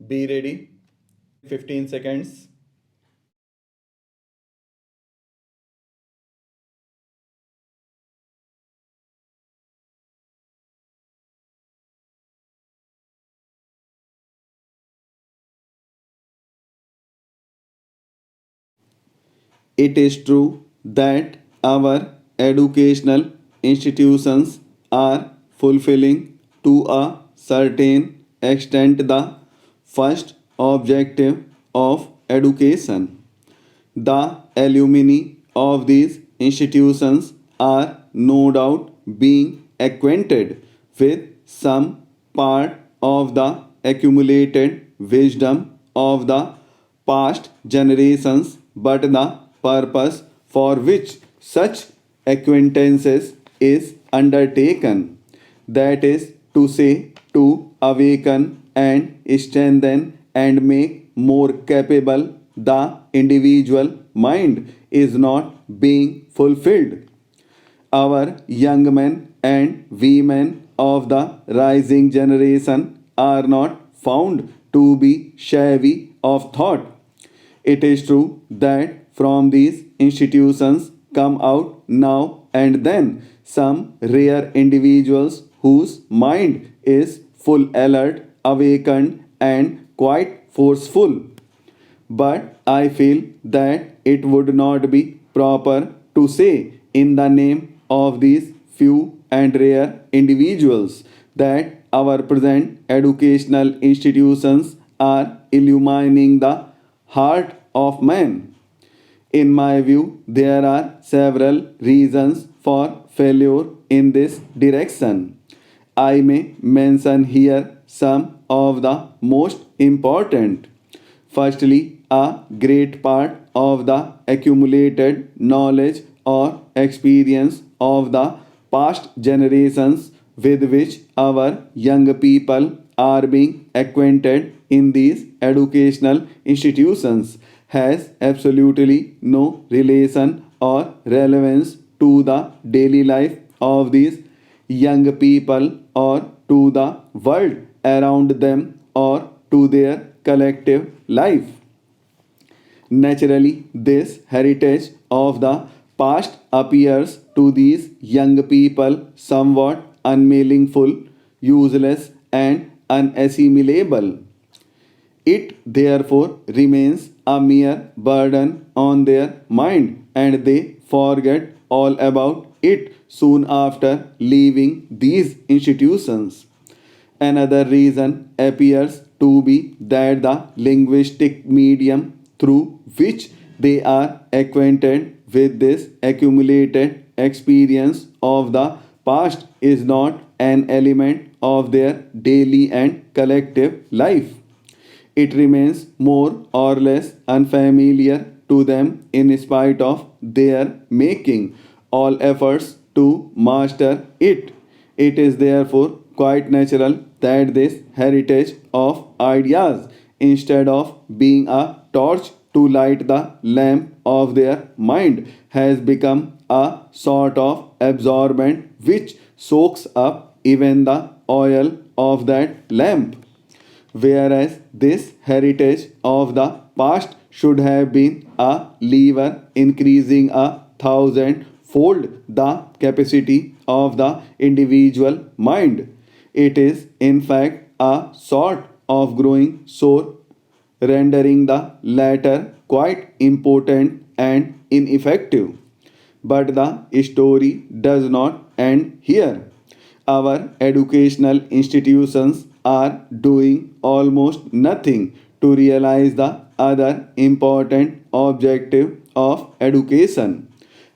Be ready. 15 seconds. It is true that our educational institutions are fulfilling to a certain extent the first objective of education. The alumni of these institutions are no doubt being acquainted with some part of the accumulated wisdom of the past generations, but the purpose for which such acquaintances is undertaken, that is to say, to awaken and strengthen and make more capable the individual mind, is not being fulfilled. Our young men and women of the rising generation are not found to be shabby of thought. It is true that from these institutions come out now and then some rare individuals whose mind is full alert, awakened, and quite forceful. But I feel that it would not be proper to say, in the name of these few and rare individuals, that our present educational institutions are illumining the heart of man. In my view, there are several reasons for failure in this direction. I may mention here some of the most important. Firstly, a great part of the accumulated knowledge or experience of the past generations with which our young people are being acquainted in these educational institutions has absolutely no relation or relevance to the daily life of these young people or to the world around them or to their collective life. Naturally, this heritage of the past appears to these young people somewhat unmeaningful, useless, and unassimilable. It therefore remains a mere burden on their mind, and they forget all about it soon after leaving these institutions. Another reason appears to be that the linguistic medium through which they are acquainted with this accumulated experience of the past is not an element of their daily and collective life. It remains more or less unfamiliar to them in spite of their making all efforts to master it. It is therefore quite natural that this heritage of ideas, instead of being a torch to light the lamp of their mind, has become a sort of absorbent which soaks up even the oil of that lamp. Whereas this heritage of the past should have been a lever increasing a thousand-fold the capacity of the individual mind. It is, in fact, a sort of growing sore, rendering the latter quite impotent and ineffective. But the story does not end here. Our educational institutions are doing almost nothing to realize the other important objective of education.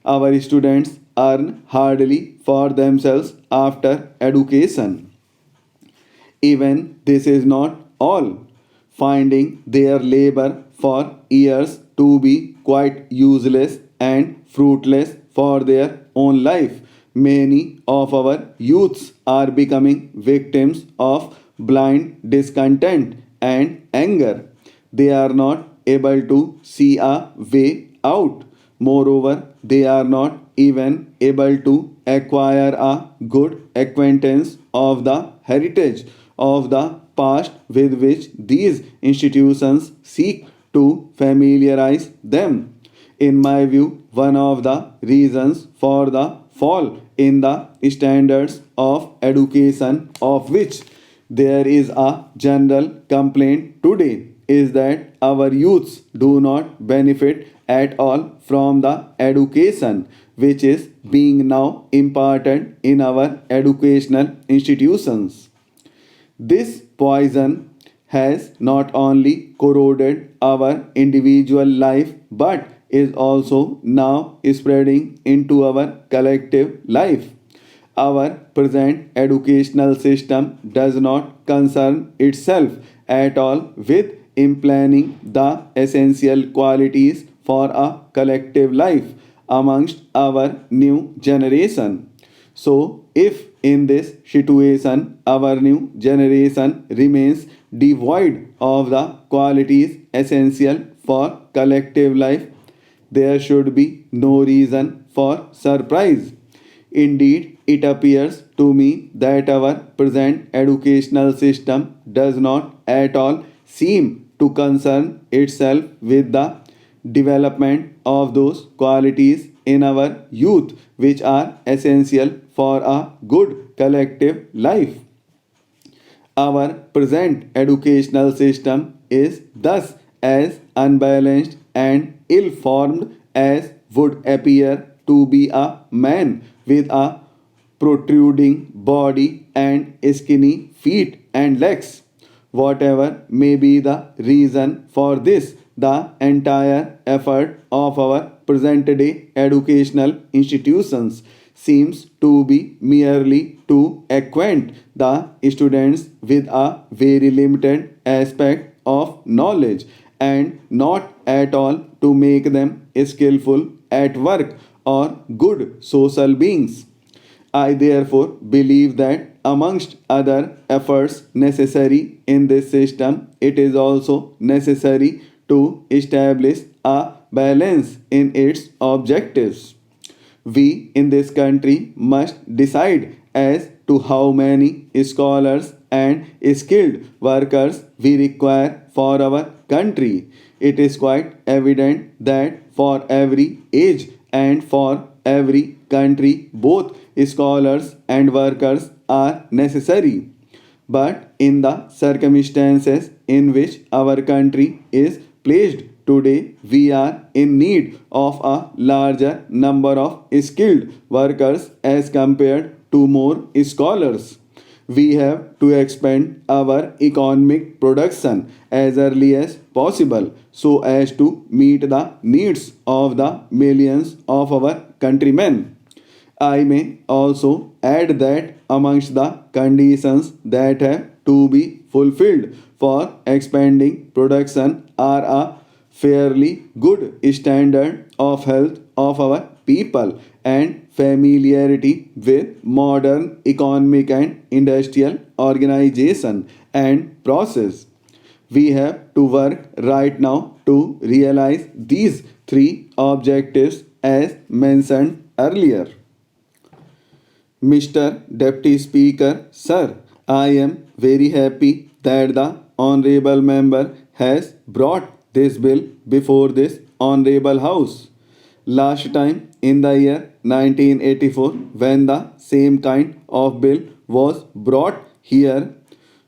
Our students earn hardly for themselves after education. Even this is not all, finding their labor for years to be quite useless and fruitless for their own life. Many of our youths are becoming victims of blind discontent and anger. They are not able to see a way out. Moreover, they are not even able to acquire a good acquaintance of the heritage of the past with which these institutions seek to familiarize them. In my view, one of the reasons for the fall in the standards of education, of which there is a general complaint today, is that our youths do not benefit at all from the education which is being now imparted in our educational institutions. This poison has not only corroded our individual life but is also now spreading into our collective life. Our present educational system does not concern itself at all with implanting the essential qualities for a collective life amongst our new generation. So, if in this situation our new generation remains devoid of the qualities essential for collective life, there should be no reason for surprise. Indeed, it appears to me that our present educational system does not at all seem to concern itself with the development of those qualities in our youth which are essential for a good collective life. Our present educational system is thus as unbalanced and ill formed as would appear to be a man with a protruding body and skinny feet and legs. Whatever may be the reason for this, the entire effort of our present day educational institutions seems to be merely to acquaint the students with a very limited aspect of knowledge and not at all to make them skillful at work or good social beings. I therefore believe that amongst other efforts necessary in this system, it is also necessary to establish a balance in its objectives. We in this country must decide as to how many scholars and skilled workers we require for our country. It is quite evident that for every age and for every country, both scholars and workers are necessary. But in the circumstances in which our country is placed today, we are in need of a larger number of skilled workers as compared to more scholars. We have to expand our economic production as early as possible so as to meet the needs of the millions of our countrymen. I may also add that amongst the conditions that have to be fulfilled for expanding production are a fairly good standard of health of our people and familiarity with modern economic and industrial organization and process. We have to work right now to realize these three objectives as mentioned earlier. Mr. Deputy Speaker, Sir, I am very happy that the Honorable Member has brought this bill before this Honorable House. Last time in the year 1984, when the same kind of bill was brought here,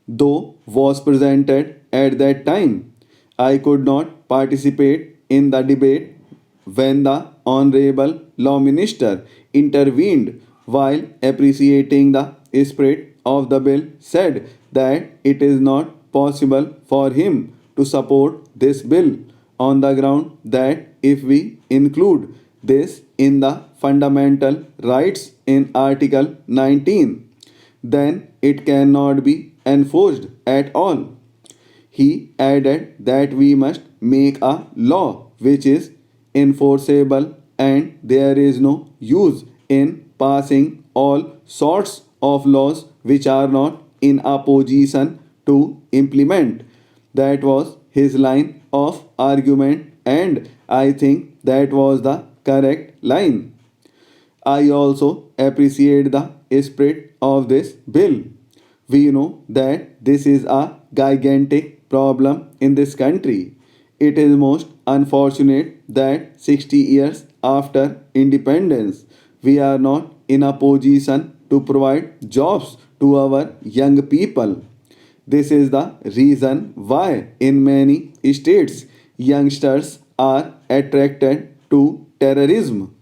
though was presented at that time, I could not participate in the debate when the Honorable Law Minister intervened while appreciating the spirit of the bill, said that it is not possible for him to support this bill on the ground that if we include this in the fundamental rights in Article 19, then it cannot be enforced at all. He added that we must make a law which is enforceable and there is no use in passing all sorts of laws which are not in a position to implement. That was his line of argument, and I think that was the correct line. I also appreciate the spirit of this bill. We know that this is a gigantic problem in this country. It is most unfortunate that 60 years after independence, we are not in a position to provide jobs to our young people. This is the reason why, in many states, youngsters are attracted to terrorism.